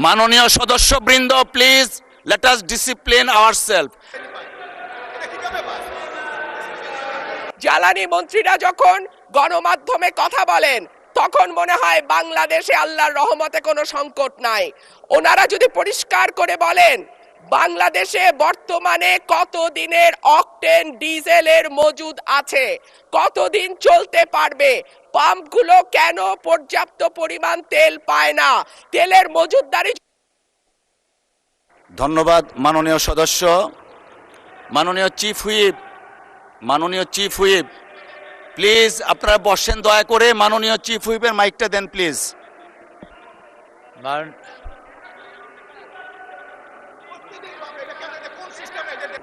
মাননীয় সদস্যবৃন্দ, please let us discipline ourself. জ্বালানি মন্ত্রীরা যখন গণমাধ্যমে কথা বলেন তখন মনে হয় বাংলাদেশে আল্লাহর রহমতে কোনো সংকট নাই। ওনারা যদি পরিষ্কার করে বলেন বাংলাদেশে বর্তমানে কত দিনের অকটেন ডিজেলের মজুদ আছে, কতদিন চলতে পারবে, পাম্পগুলো কেন পর্যাপ্ত পরিমাণ তেল পায় না, তেলের মজুদদারি। ধন্যবাদ মাননীয় সদস্য। মাননীয় চিফ হুইপ, প্লিজ আপনারা বসেন দয়া করে। মাননীয় চিফ হুইপের মাইকটা দেন প্লিজ।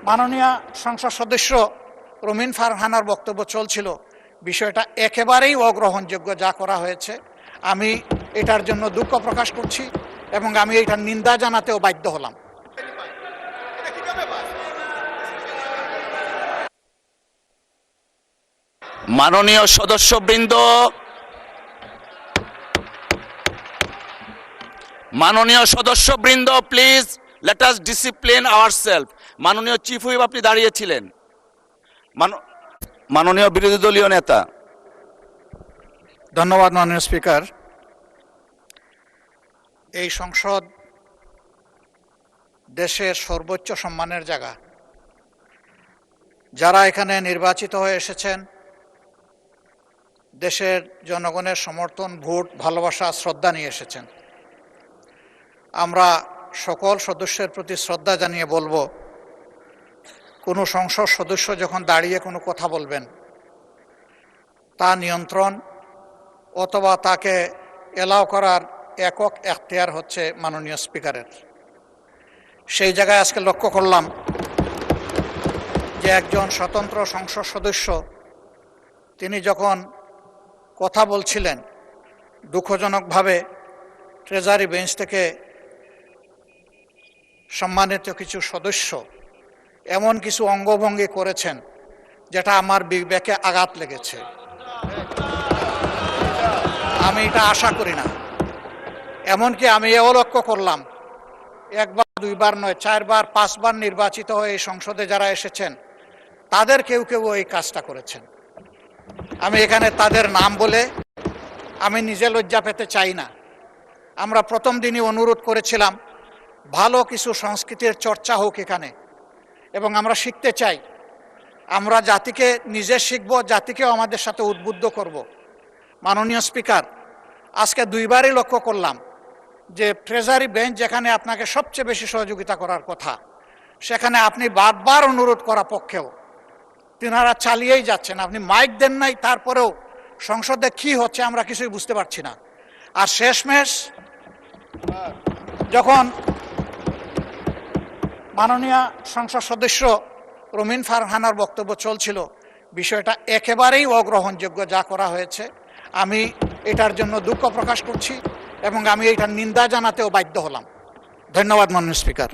মাননীয় সংসদ সদস্য রুমিন ফারহানার বক্তব্য চলছিল, বিষয়টা একেবারেই অগ্রহণযোগ্য যা করা হয়েছে। আমি এটার জন্য দুঃখ প্রকাশ করছি এবং আমি এটার নিন্দা জানাতেও বাধ্য হলাম। মাননীয় সদস্যবৃন্দ, please let us discipline ourself. মাননীয় চিফ হুইপ, আপনি দাঁড়িয়েছিলেন। মাননীয় বিরোধী দলীয় নেতা। ধন্যবাদ মাননীয় স্পিকার। এই সংসদ দেশের সর্বোচ্চ সম্মানের জায়গা। যারা এখানে নির্বাচিত হয়ে এসেছেন দেশের জনগণের সমর্থন, ভোট, ভালোবাসা, শ্রদ্ধা নিয়ে এসেছেন। আমরা সকল সদস্যের প্রতি শ্রদ্ধা জানিয়ে বলবো, কোনো সংসদ সদস্য যখন দাঁড়িয়ে কোনো কথা বলবেন তা নিয়ন্ত্রণ অথবা তাকে এলাও করার একক এখতিয়ার হচ্ছে মাননীয় স্পিকারের। সেই জায়গায় আজকে লক্ষ্য করলাম যে একজন স্বতন্ত্র সংসদ সদস্য তিনি যখন কথা বলছিলেন, দুঃখজনকভাবে ট্রেজারি বেঞ্চ থেকে সম্মানিত কিছু সদস্য এমন কিছু অঙ্গভঙ্গি করেছেন যেটা আমার বিবেকে আঘাত লেগেছে। আমি এটা আশা করি না। এমনকি আমি এও লক্ষ্য করলাম, একবার দুইবার নয়, 4 বার 5 বার নির্বাচিত হয়ে এই সংসদে যারা এসেছেন তাদের কেউ কেউ এই কাজটা করেছেন। আমি এখানে তাদের নাম বলে আমি নিজে লজ্জা পেতে চাই না। আমরা প্রথম দিনই অনুরোধ করেছিলাম ভালো কিছু সংস্কৃতির চর্চা হোক এখানে, এবং আমরা শিখতে চাই। আমরা জাতিকে নিজে শিখব, জাতিকেও আমাদের সাথে উদ্বুদ্ধ করব। মাননীয় স্পিকার, আজকে 2 বারই লক্ষ্য করলাম যে ট্রেজারি বেঞ্চ যেখানে আপনাকে সবচেয়ে বেশি সহযোগিতা করার কথা, সেখানে আপনি বারবার অনুরোধ করা পক্ষেও তিনারা চালিয়েই যাচ্ছেন। আপনি মাইক দেন নাই, তারপরেও সংসদে কি হচ্ছে আমরা কিছুই বুঝতে পারছি না। আর শেষমেশ যখন মাননীয় সংসদ সদস্য রুমিন ফারহানার বক্তব্য চলছিল, বিষয়টা একেবারেই অগ্রহণযোগ্য যা করা হয়েছে। আমি এটার জন্য দুঃখ প্রকাশ করছি এবং আমি এটার নিন্দা জানাতেও বাধ্য হলাম। ধন্যবাদ মাননীয় স্পিকার।